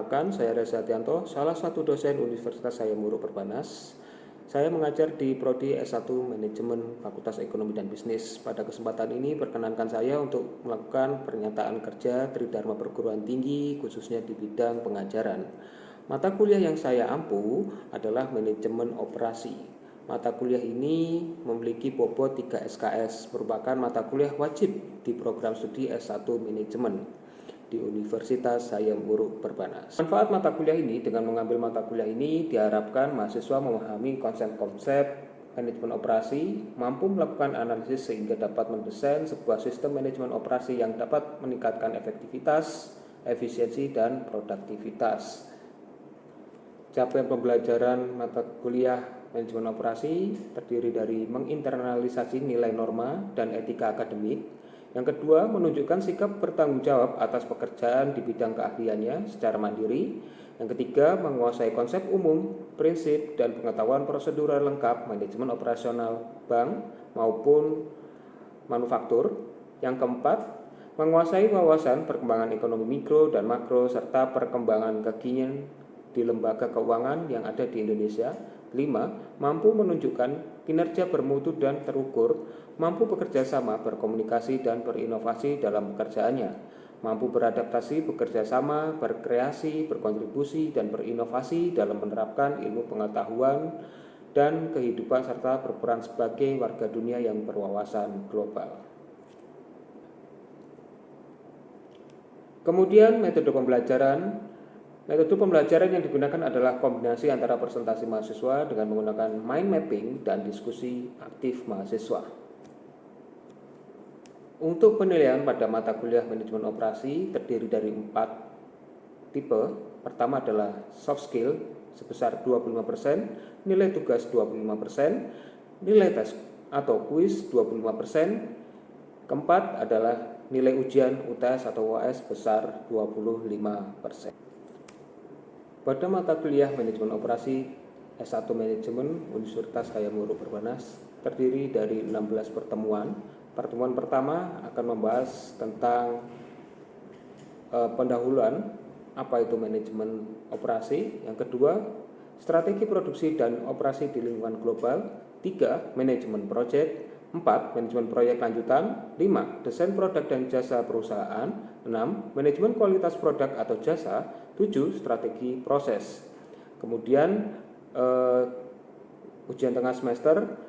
Perkenalkan, saya Reza Tianto, salah satu dosen Universitas Hayamuruk Perbanas. Saya mengajar di Prodi S1 Manajemen Fakultas Ekonomi dan Bisnis. Pada kesempatan ini, perkenankan saya untuk melakukan pernyataan kerja Tridharma Perguruan Tinggi, khususnya di bidang pengajaran. Mata kuliah yang saya ampu adalah Manajemen Operasi. Mata kuliah ini memiliki bobot 3 SKS, merupakan mata kuliah wajib di program studi S1 Manajemen di Universitas Hayamuruk Perbanas. Manfaat mata kuliah ini, dengan mengambil mata kuliah ini diharapkan mahasiswa memahami konsep-konsep manajemen operasi, mampu melakukan analisis sehingga dapat mendesain sebuah sistem manajemen operasi yang dapat meningkatkan efektivitas, efisiensi, dan produktivitas. Capaian pembelajaran mata kuliah manajemen operasi terdiri dari menginternalisasi nilai norma dan etika akademik. Yang kedua, menunjukkan sikap bertanggung jawab atas pekerjaan di bidang keahliannya secara mandiri. Yang ketiga, menguasai konsep umum, prinsip, dan pengetahuan prosedural lengkap manajemen operasional bank maupun manufaktur. Yang keempat, menguasai wawasan perkembangan ekonomi mikro dan makro serta perkembangan kekinian di lembaga keuangan yang ada di Indonesia. 5. Mampu menunjukkan kinerja bermutu dan terukur, mampu bekerja sama, berkomunikasi, dan berinovasi dalam pekerjaannya, mampu beradaptasi, bekerja sama, berkreasi, berkontribusi, dan berinovasi dalam menerapkan ilmu pengetahuan dan kehidupan serta berperan sebagai warga dunia yang berwawasan global. Kemudian metode pembelajaran. Metode pembelajaran yang digunakan adalah kombinasi antara presentasi mahasiswa dengan menggunakan mind mapping dan diskusi aktif mahasiswa. Untuk penilaian pada mata kuliah manajemen operasi terdiri dari 4 tipe. Pertama adalah soft skill sebesar 25%, nilai tugas 25%, nilai tes atau kuis 25%. Keempat adalah nilai ujian UTS atau UAS sebesar 25%. Pada mata kuliah manajemen operasi S1 Manajemen Universitas Hayamuruk Perbanas terdiri dari 16 pertemuan. Pertemuan pertama akan membahas tentang pendahuluan apa itu manajemen operasi. Yang kedua, strategi produksi dan operasi di lingkungan global. 3. Manajemen proyek. 4. Manajemen proyek lanjutan. 5. Desain produk dan jasa perusahaan. 6. Manajemen kualitas produk atau jasa. 7. Strategi proses. Kemudian ujian tengah semester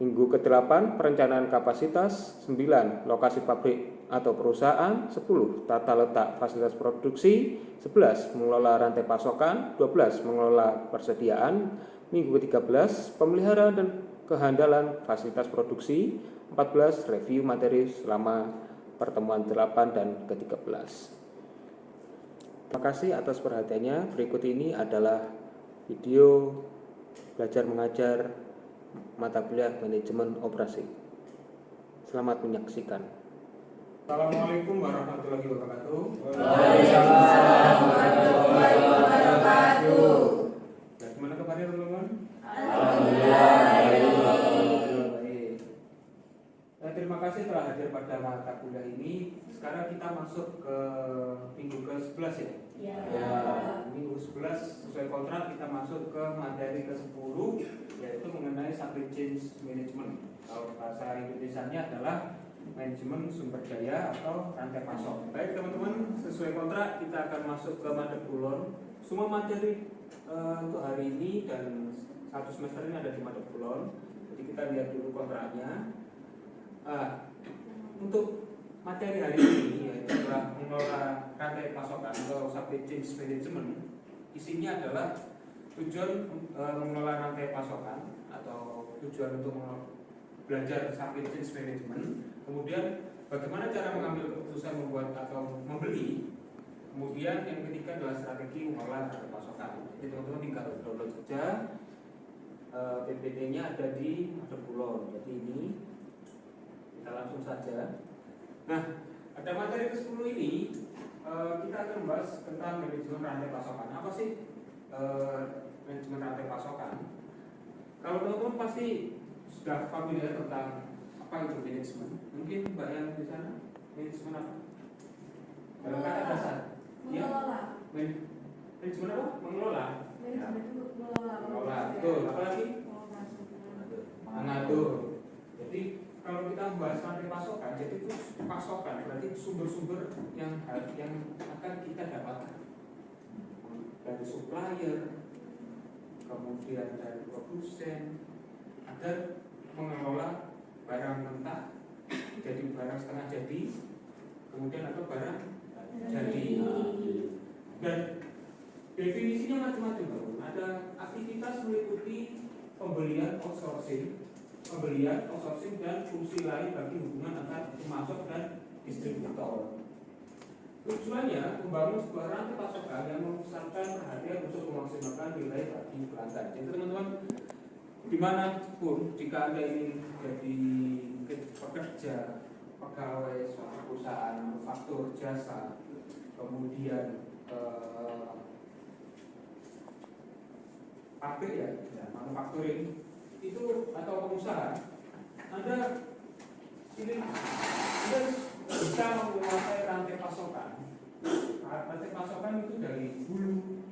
minggu ke-8 perencanaan kapasitas. 9. Lokasi pabrik atau perusahaan. 10. Tata letak fasilitas produksi. 11. Mengelola rantai pasokan. 12. Mengelola persediaan. Minggu ke-13 pemeliharaan dan kehandalan fasilitas produksi. 14. Review materi selama pertemuan 8 dan ke-13. Terima kasih atas perhatiannya. Berikut ini adalah video belajar mengajar mata kuliah manajemen operasi. Selamat menyaksikan. Assalamualaikum warahmatullahi wabarakatuh. Waalaikumsalam warahmatullahi wabarakatuh. Gimana kabarnya teman-teman? Alhamdulillah. Baik. Terima kasih telah hadir pada mata kuliah ini. Sekarang kita masuk ke minggu ke-11 ya? Ya, minggu 11 sesuai kontrak kita masuk ke materi ke-10, yaitu mengenai supply chain management. Kalau bahasa Indonesianya adalah manajemen sumber daya atau rantai pasok. Baik teman-teman, sesuai kontrak kita akan masuk ke materi kulon. Semua materi untuk hari ini dan satu semester ini ada di materi kulon. Jadi kita lihat dulu kontraknya. Untuk materi hari ini yaitu adalah mengelola rantai pasokan atau supply chain management. Isinya adalah tujuan mengelola rantai pasokan atau tujuan untuk belajar supply chain management. Kemudian bagaimana cara mengambil keputusan membuat atau membeli. Kemudian yang ketiga adalah strategi mengelola rantai pasokan. Jadi teman-teman tinggal download saja. PPT-nya ada di Materkulon. Jadi ini kita langsung saja. Nah, pada materi ke-10 ini kita akan membahas tentang manajemen rantai pasokan. Apa sih manajemen rantai pasokan? Kalau teman-teman pasti sudah familiar tentang apa itu manajemen. Mungkin Mbak yang di sana, manajemen apa? Dalam kata dasar. Mengelola. Manajemen apa? Mengelola. Manajemen itu Mengelola. Betul. Apalagi? Mengatur. Jadi kalau kita bahas rantai pasokan, jadi itu pasokan berarti sumber-sumber yang akan kita dapatkan dari supplier, kemudian dari produsen, agar mengelola barang mentah jadi barang setengah jadi, kemudian atau barang jadi. Dan definisinya macam-macam. Ada aktivitas meliputi pembelian outsourcing dan fungsi lain bagi hubungan antar pemasok dan distributor. Tujuannya membangun sebuah rantai pasokan yang memusatkan perhatian untuk memaksimalkan nilai bagi pelanggan. Jadi teman-teman, dimanapun jika Anda ingin jadi pekerja, pegawai suatu perusahaan, manufaktur, jasa, kemudian pabrik ya, manufacturing itu atau pengusaha, Anda bisa menguasai rantai pasokan. Rantai pasokan itu dari hulu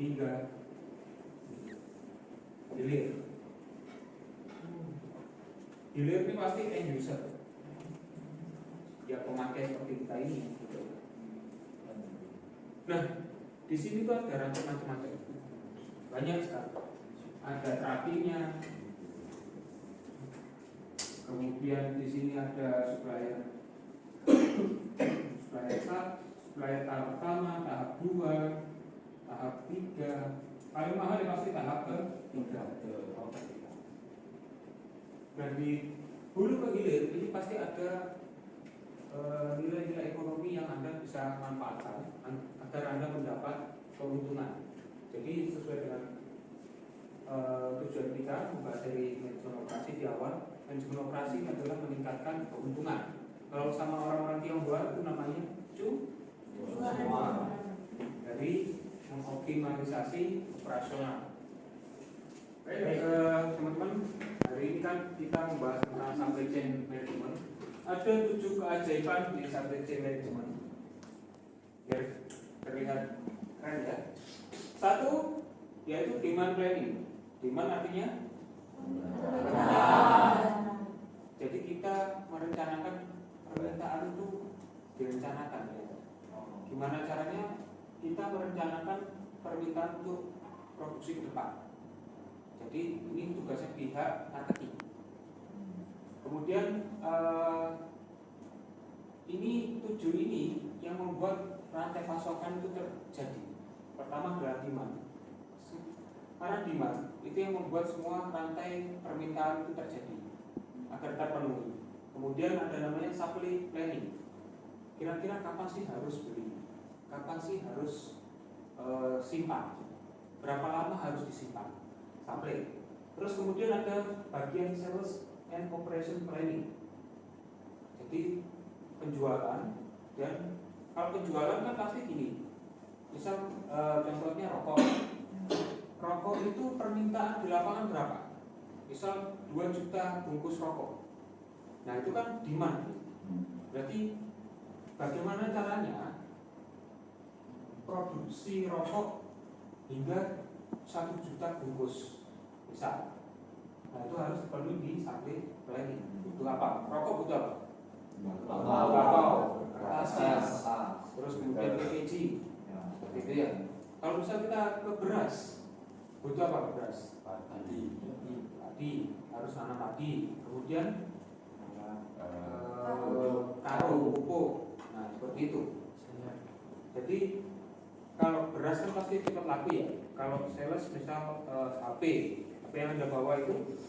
hingga hilir. Hilir ini pasti end user, ya pemakai seperti kita ini. Nah, di sini tuh ada rantai macam-macam, banyak sekali. Ada terapinya, kemudian di sini ada supplier tahap pertama, tahap 2, tahap 3. Paling mahal ya pasti tahap ke-3. Dan di hulu ke hilir ini pasti ada nilai-nilai ekonomi yang Anda bisa manfaatkan agar Anda mendapat keuntungan. Jadi sesuai dengan tujuan kita membahas dari manajemen operasi di awal. Manajemen operasi adalah meningkatkan keuntungan. Kalau sama orang-orang Tionghoa itu namanya cuan, dari mengoptimalisasi operasional. Baik, teman-teman, hari ini kan kita membahas tentang supply chain management. Ada 7 keajaiban di supply chain management. Biar terlihat keren ya. 1 yaitu demand planning. Demand artinya jadi kita merencanakan permintaan itu direncanakan ya. Gimana caranya kita merencanakan permintaan untuk produksi ke depan. Jadi ini tugasnya pihak marketing. Kemudian ini 7 ini yang membuat rantai pasokan itu terjadi. Pertama adalah demand. Karena demand itu yang membuat semua rantai permintaan itu terjadi agar terpenuhi. Kemudian ada namanya supply planning. Kira-kira kapan sih harus beli? Kapan sih harus simpan? Berapa lama harus disimpan? Supply. Terus kemudian ada bagian sales and operation planning. Jadi penjualan, dan kalau penjualan kan pasti gini. Misal contohnya rokok. Rokok itu permintaan di lapangan berapa? Misal 2 juta bungkus rokok. Nah itu kan demand. Berarti bagaimana caranya produksi rokok hingga 1 juta bungkus misal. Nah itu harus dipenuhi di supply planning. Butuh apa? Rokok butuh apa? Bakau, kertasnya, terus kemudian packaging, seperti itu ya. Kalau misal kita ke beras, butuh apa beras? Padi, harus nanam padi. Kemudian karo, pupuk. Nah seperti itu. Jadi kalau beras kan pasti cepat laku ya. Kalau sales misal HP yang Anda bawa itu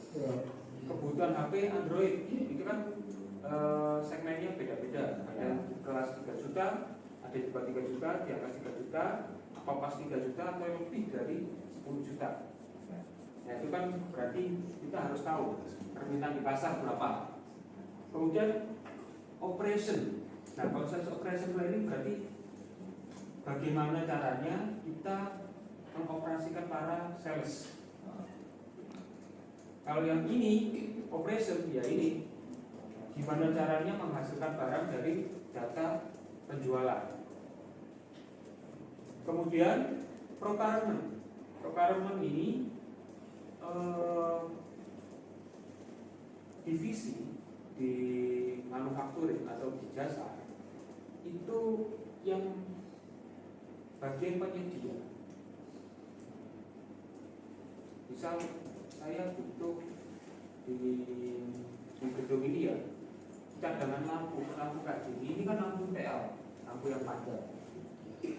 kebutuhan HP Android itu kan segmennya beda-beda. Ada yang kelas 3 juta, ada juga 3 juta, di atas 3 juta, apa pas 3 juta atau lebih dari 10 juta. Nah itu kan berarti kita harus tahu permintaan di pasar berapa. Kemudian operation. Nah kalau sales operation planning berarti bagaimana caranya kita mengoperasikan para sales. Kalau yang ini operation ya ini gimana caranya menghasilkan barang dari data penjualan. Kemudian procurement. Procurement ini divisi di manufakturing atau di jasa itu yang bagian penyedia. Misal saya butuh di gedung ini ya cadangan lampu kayak gini, ini kan lampu TL, lampu yang panjang.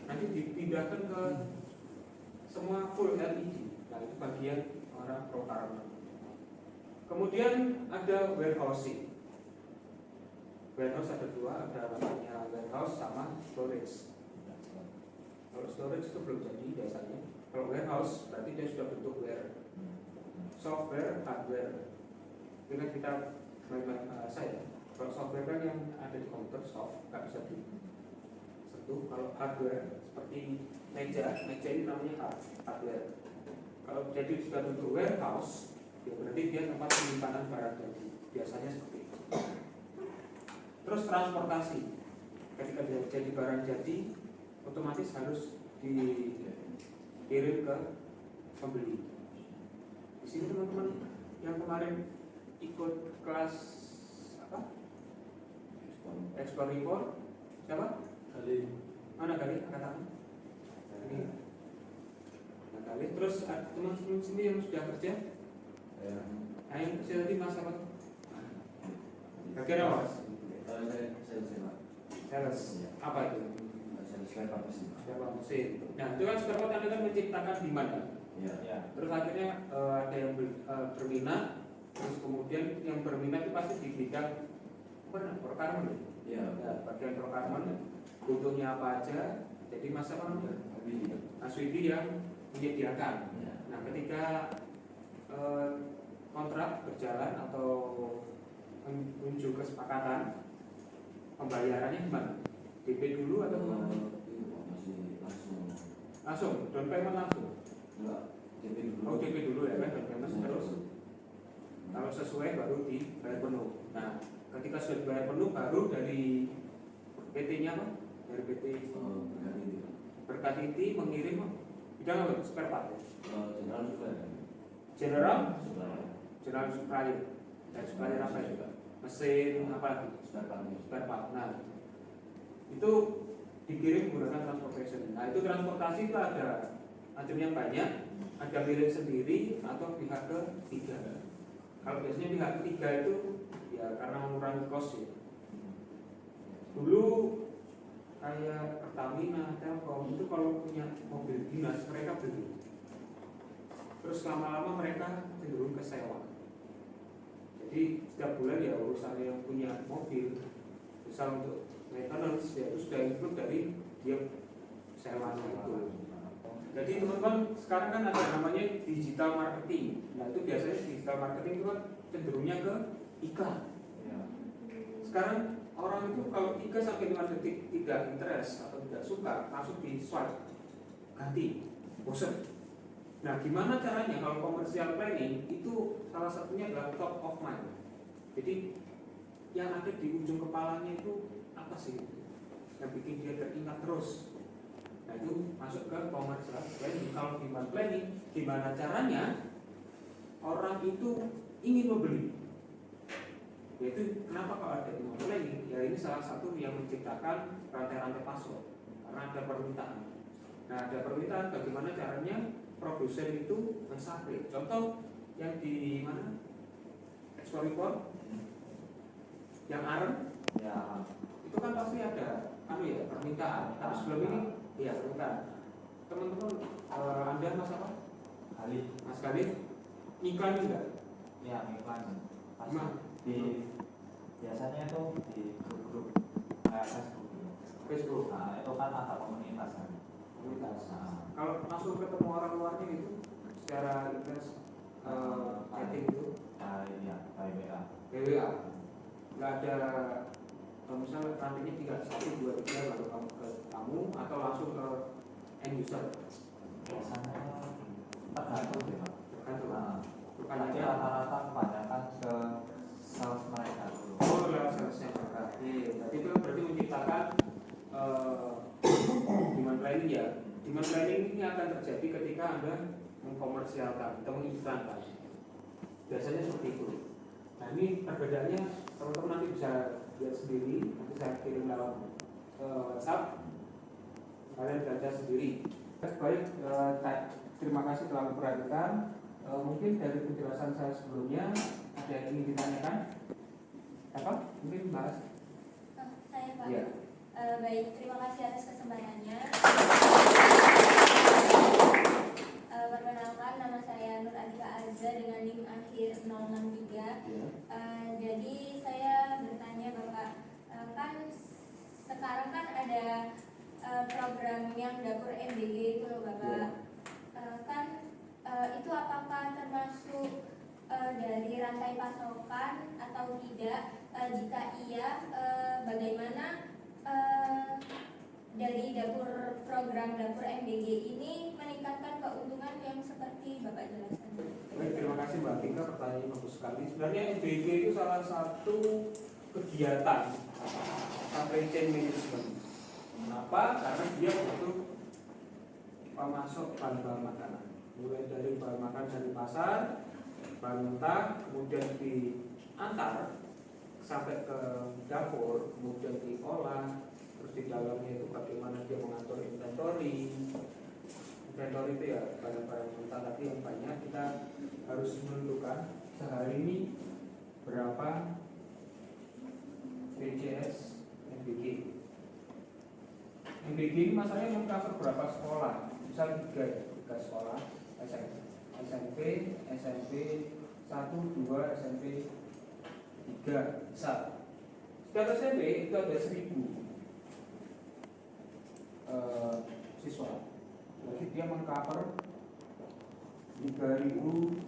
Nanti dipindahkan ke semua full LED. Nah itu bagian orang procurement. Kemudian ada warehousing. Warehouse ada dua, ada namanya warehouse sama storage. Kalau storage itu belum jadi biasanya. Kalau warehouse berarti dia sudah bentuk software, hardware. Dengan kita saya, kalau software kan yang ada di komputer soft, nggak bisa disentuh. Kalau hardware seperti meja ini namanya hardware. Kalau jadi sudah bentuk warehouse, ya berarti dia tempat penyimpanan barang jadi. Biasanya seperti itu. Terus transportasi, ketika dia jadi barang jadi, otomatis harus dikirim ke pembeli. Di sini teman-teman yang kemarin ikut kelas apa? Ekspor impor, siapa? Kali. Mana kali? Katakan. Ini. Nah, kali. Terus teman-teman sini yang sudah kerja? Ya. Nah, yang kerja tadi mas apa? Bagian apa? Sales. Apa itu? Spare mesin. Nah, itu kan spare part Anda kan menciptakan demand kan? Ya. Terus akhirnya ada yang berminat, terus kemudian yang berminat itu pasti di bidang procurement. Ya. Bagian procurement butuhnya apa aja. Jadi masa kan Aswidi yang menyediakan. Ya. Nah, ketika kontrak berjalan atau menuju kesepakatan, pembayarannya gimana? DP dulu atau masih langsung? Down payment langsung? enggak, DP dulu. Oh, DP dulu ya kan, down payment terus kalau sesuai baru dibayar penuh. Nah, ketika sudah dibayar penuh baru dari PT-nya apa? Dari PT Berkatiti mengirim bidang apa? Spare part ya? General supplier. Dan supplier apa juga? Mesin apa lagi? Spare part. Nah, itu dikirim menggunakan transportation. Nah, itu transportasi itu ada macamnya banyak, ada milik sendiri atau pihak ketiga. Kalau biasanya pihak ketiga itu ya karena mengurangi cost ya. Dulu kayak Pertamina, Telkom itu kalau punya mobil dinas mereka beli. Terus lama-lama mereka cenderung ke sewa. Jadi setiap bulan ya urusan yang punya mobil, misal untuk maintenance ya itu sudah include dari dia sewanya itu. Jadi teman-teman sekarang kan ada namanya digital marketing. Nah itu biasanya digital marketing itu kan cenderungnya ke iklan. Sekarang orang itu kalau 3 sampai 5 detik tidak interest atau tidak suka langsung di swipe ganti, bosan. Nah gimana caranya kalau commercial planning itu salah satunya adalah top of mind. Jadi yang ada di ujung kepalanya itu apa sih yang bikin dia teringat terus. Nah itu masuk ke commercial planning. Kalau demand planning, gimana caranya orang itu ingin membeli. Yaitu kenapa kalau ada demand planning, ya ini salah satu yang menciptakan rantai-rantai pasok karena ada permintaan. Nah ada permintaan, bagaimana caranya produsen itu mensupply. Contoh yang di mana? Ekspor impor yang aren ya itu kan pasti ada permintaan. Tapi sebelum ini ya permintaan. Teman-teman Anda Mas apa? Mas Khalid iklan juga? Ya iklan. Di biasanya itu di grup-grup kayak Facebook. Nah itu kan ada komunitas kan. Komunitas. Kalau langsung ketemu orang luarnya itu secara intens chatting itu Ya by WA. BWA nggak ada misalnya rantingnya 3, 1, 2, 3 baru kamu ke kamu atau langsung ke end user. Biasanya tergantung ya Pak. Tergantung. Bukan Tapi aja rata-rata kebanyakan ke sales mereka dulu. oh lewat salesnya mereka. Jadi itu berarti menciptakan demand planning ya. Di Demand planning ini akan terjadi ketika Anda mengkomersialkan atau mengiklankan. Biasanya seperti itu. Nah, ini perbedaannya teman-teman nanti bisa lihat sendiri, nanti saya kirim lewat WhatsApp, kalian baca sendiri. Baik, terima kasih telah memperhatikan. Mungkin dari penjelasan saya sebelumnya ada yang ingin ditanyakan? Apa? Mungkin bahas? Saya Pak. Ya. Baik, terima kasih atas kesempatannya. Perkenalkan, nama saya Nur Adika Azza dengan NIM akhir 063. Ya. Jadi saya bertanya Bapak, kan sekarang kan ada program yang dapur MBG itu loh Bapak. Kan itu apakah termasuk dari rantai pasokan atau tidak? Jika iya, bagaimana dari program dapur MBG ini meningkatkan keuntungan yang seperti Bapak jelaskan? Baik, terima kasih Mbak Tika, pertanyaannya bagus sekali. Sebenarnya MBG itu salah satu kegiatan supply chain management. Kenapa? Karena dia butuh pemasok bahan-bahan makanan. Mulai dari bahan makanan dari pasar, bahan mentah, kemudian diantar sampai ke dapur, kemudian diolah, terus di dalamnya itu bagaimana dia mengatur inventory. Inventory itu ya barang-barang mentah tadi yang banyak, kita harus menentukan sehari ini berapa PCS MBG. MBG ini masalahnya meng-cover berapa sekolah, misal 3 sekolah, SMP, SMP 1, 2, SMP 3, misal. Setiap SMP itu ada 1000 siswa. Jadi dia meng-cover 3000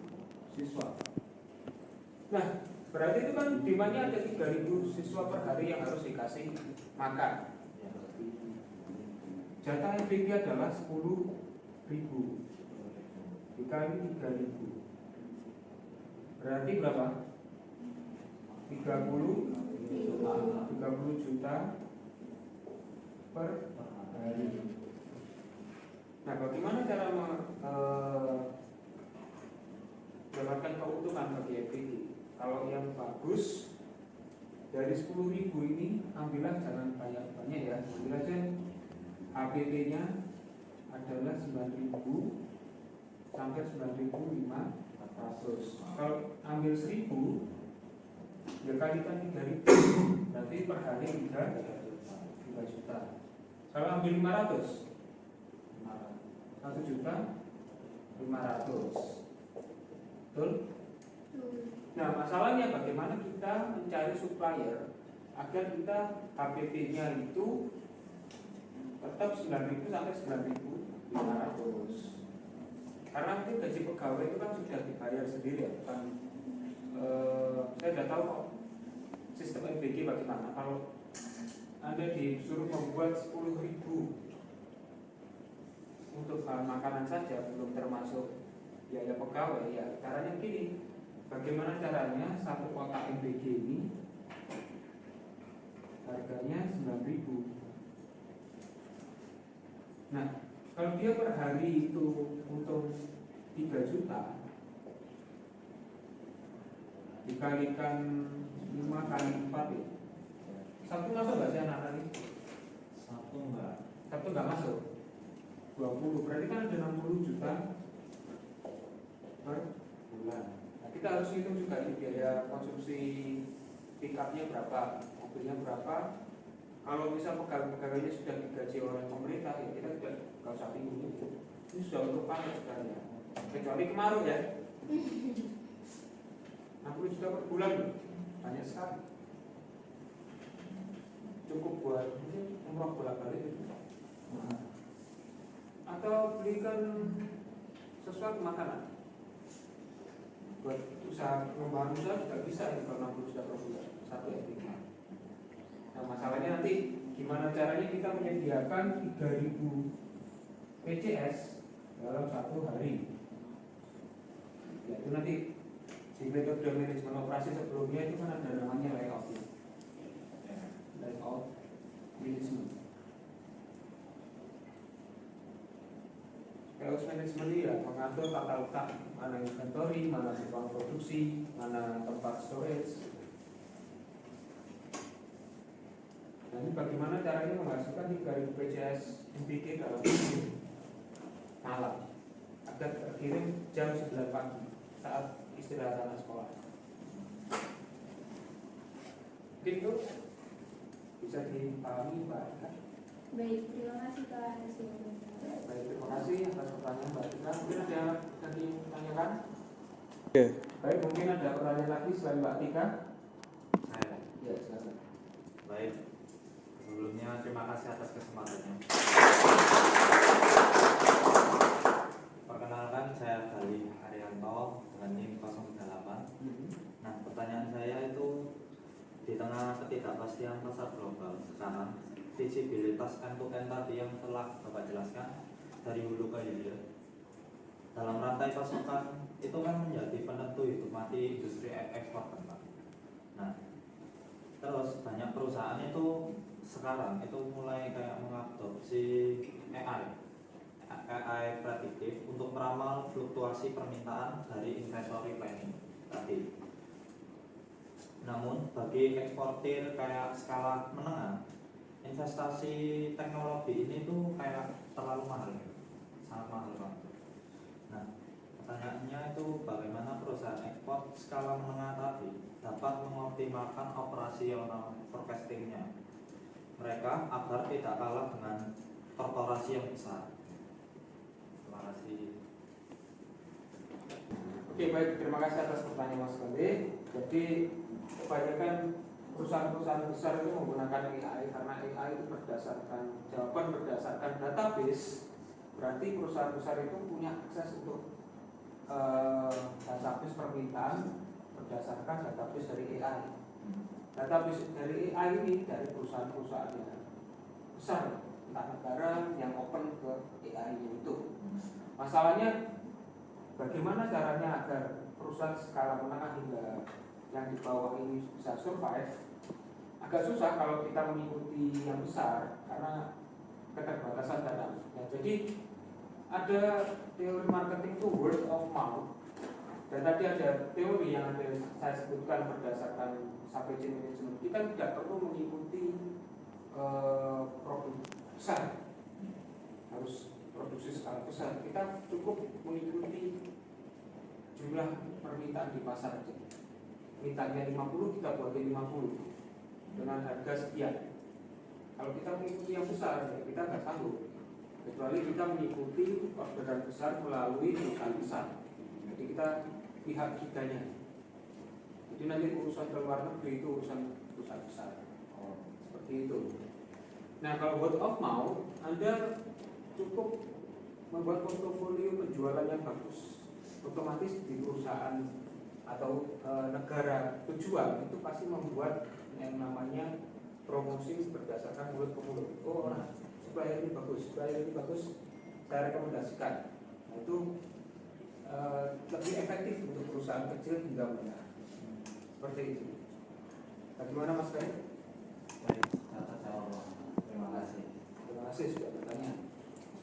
siswa. Nah, berarti itu kan demandnya ada 3000 siswa per hari yang harus dikasih makan. Jatah MBG adalah 10.000 dikali 3000. Berarti berapa? 30 juta per hari. Nah, bagaimana cara mendapatkan keuntungan bagi MBG? Kalau yang bagus dari 10.000 ini, ambillah jangan banyak-banyak ya, ambil aja HPP-nya adalah 9.000 sampai 9.500. Kalau ambil 1.000 ya kalikan 3.000, berarti per hari 3 juta. Kalau ambil 500, 1 juta 500. Betul? Nah, masalahnya bagaimana kita mencari supplier agar kita HPP-nya itu tetap 9.000 sampai 9.500. Karena nanti gaji pegawai itu kan sudah dibayar sendiri ya, bukan saya tidak tahu kok sistem MBG bagaimana. Kalau Anda disuruh membuat 10.000 untuk bahan makanan saja, belum termasuk biaya pegawai, ya caranya gini. Bagaimana caranya satu kotak MBG ini harganya 9.000. Nah, kalau dia per hari itu untung 3 juta dikalikan 5 kali 4 ya. Satu masuk nggak sih anak-anak ini? Satu nggak masuk. 20, berarti kan ada 60 juta per bulan. Nah, kita harus hitung juga ini biaya konsumsi pick-up-nya berapa, mobilnya berapa. Kalau misal pegawainya sudah digaji oleh pemerintah, ya kita tidak usah bingung itu. Ini sudah untuk pakai sebenarnya. Kecuali kemarau ya. 60 juta per bulan, banyak sekali. Cukup buat mungkin umroh bolak-balik itu. Atau belikan sesuatu makanan. Buat usaha pengembangan usaha juga bisa ini kalau 60 juta per bulan, satu MBG. Nah, masalahnya nanti gimana caranya kita menyediakan 3000 PCS dalam satu hari. Ya, itu nanti di metode manajemen operasi sebelumnya itu kan ada namanya layout. Layout management. Sales management ini ya mengatur tata letak mana inventory, mana ruang produksi, mana tempat storage. Nah, ini bagaimana caranya menghasilkan hingga BPJS MBG dalam malam agar terkirim jam 9 pagi saat istirahat anak sekolah. Mungkin itu bisa dipahami Mbak Ika. Baik, terima kasih Pak atas jawabannya. Baik, terima kasih atas pertanyaan Mbak Ika. Mungkin ada yang ditanyakan? Ya. Baik, mungkin ada pertanyaan lagi selain Mbak Tika? Saya. Ya, silakan. Baik. Sebelumnya terima kasih atas kesempatannya. Perkenalkan, saya Gali Haryanto dengan NIM 08. Nah, pertanyaan saya itu di tengah ketidakpastian pasar global sekarang, visibilitas end-to-end tadi yang telah Bapak jelaskan dari hulu ke hilir dalam rantai pasokan itu kan menjadi penentu hidup mati industri ekspor kan Pak. Nah, terus banyak perusahaan itu sekarang itu mulai kayak mengadopsi AI prediktif untuk meramal fluktuasi permintaan dari inventory planning tadi. Namun bagi eksportir kayak skala menengah, investasi teknologi ini tuh kayak terlalu mahal, sangat mahal banget. Nah, pertanyaannya itu bagaimana perusahaan ekspor skala menengah tadi dapat mengoptimalkan operasional forecastingnya mereka agar tidak kalah dengan korporasi yang besar. Terima kasih. Oke, baik, terima kasih atas pertanyaan Mas Gali. Jadi kebanyakan perusahaan-perusahaan besar itu menggunakan AI karena AI itu jawaban berdasarkan database. Berarti perusahaan besar itu punya akses untuk database permintaan berdasarkan database dari AI. Database dari AI ini dari perusahaan-perusahaan yang besar, entah negara yang open ke AI itu. Masalahnya bagaimana caranya agar perusahaan skala menengah hingga yang di bawah ini bisa survive? Agak susah kalau kita mengikuti yang besar karena keterbatasan dana. Ya, jadi ada teori marketing itu word of mouth. Dan tadi ada teori yang saya sebutkan berdasarkan supply chain management. Kita tidak perlu mengikuti produk besar, harus produksi skala besar. Kita cukup mengikuti jumlah permintaan di pasar aja. Mintanya 50, kita buatin 50 dengan harga sekian. Kalau kita mengikuti yang besar, ya kita nggak sanggup. Kecuali kita mengikuti orderan besar melalui perusahaan besar. Jadi kita pihak ketiganya. Jadi nanti urusan ke luar negeri itu urusan perusahaan besar. Seperti itu. Nah, kalau word of mouth, Anda cukup membuat portofolio penjualan yang bagus. Otomatis di perusahaan atau negara tujuan itu pasti membuat yang namanya promosi berdasarkan mulut ke mulut. Oh, nah, supplier ini bagus, saya rekomendasikan. Nah, itu lebih efektif untuk perusahaan kecil hingga menengah. Seperti itu. Bagaimana Mas Ferry? Baik, catat jawab. Terima kasih. Terima kasih sudah bertanya.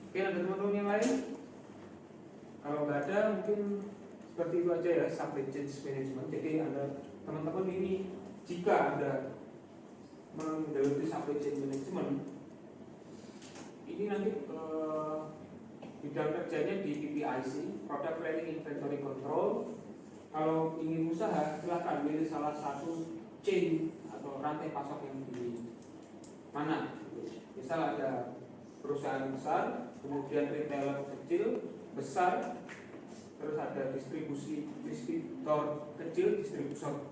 Oke, ada teman-teman yang lain? Kalau nggak ada, mungkin seperti itu aja ya, supply chain management. Jadi Anda teman-teman ini jika Anda mengelola supply chain management, ini nanti bidang kerjanya di PPIC, Product Planning Inventory Control. Kalau ingin usaha, silahkan pilih salah satu chain atau rantai pasok yang di mana. Misal ada perusahaan besar, kemudian retailer kecil, besar, terus ada distributor kecil, distributor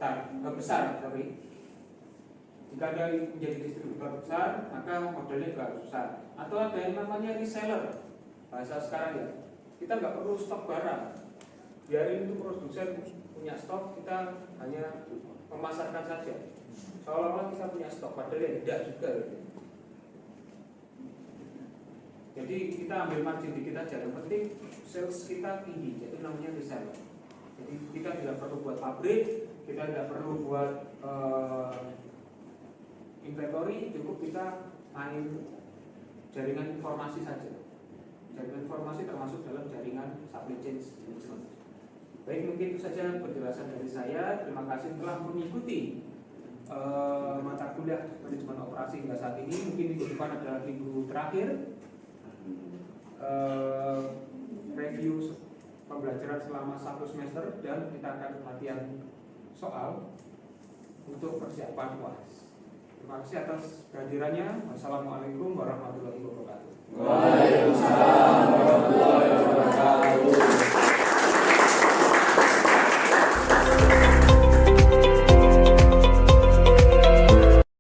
besar, sorry. Jika ada yang menjadi distributor besar, maka modelnya juga harus besar. Atau ada yang namanya reseller, bahasa sekarang ya. Kita nggak perlu stok barang, biarin itu produsen punya stok, kita hanya memasarkan saja. Seolah-olah kita punya stok, padahal ya tidak juga. Gitu. Jadi kita ambil margin dikit aja, yang penting sales kita tinggi, jadi namanya reseller. Jadi kita tidak perlu buat pabrik, kita tidak perlu buat inventory, cukup kita main jaringan informasi saja. jaringan informasi termasuk dalam jaringan supply chain management. Baik, mungkin itu saja penjelasan dari saya. Terima kasih telah mengikuti mata kuliah manajemen operasi hingga saat ini. Mungkin minggu depan adalah minggu terakhir review pembelajaran selama 1 semester, dan kita akan latihan soal untuk persiapan UAS. Terima kasih atas kehadirannya. Wassalamualaikum warahmatullahi wabarakatuh. Waalaikumsalam.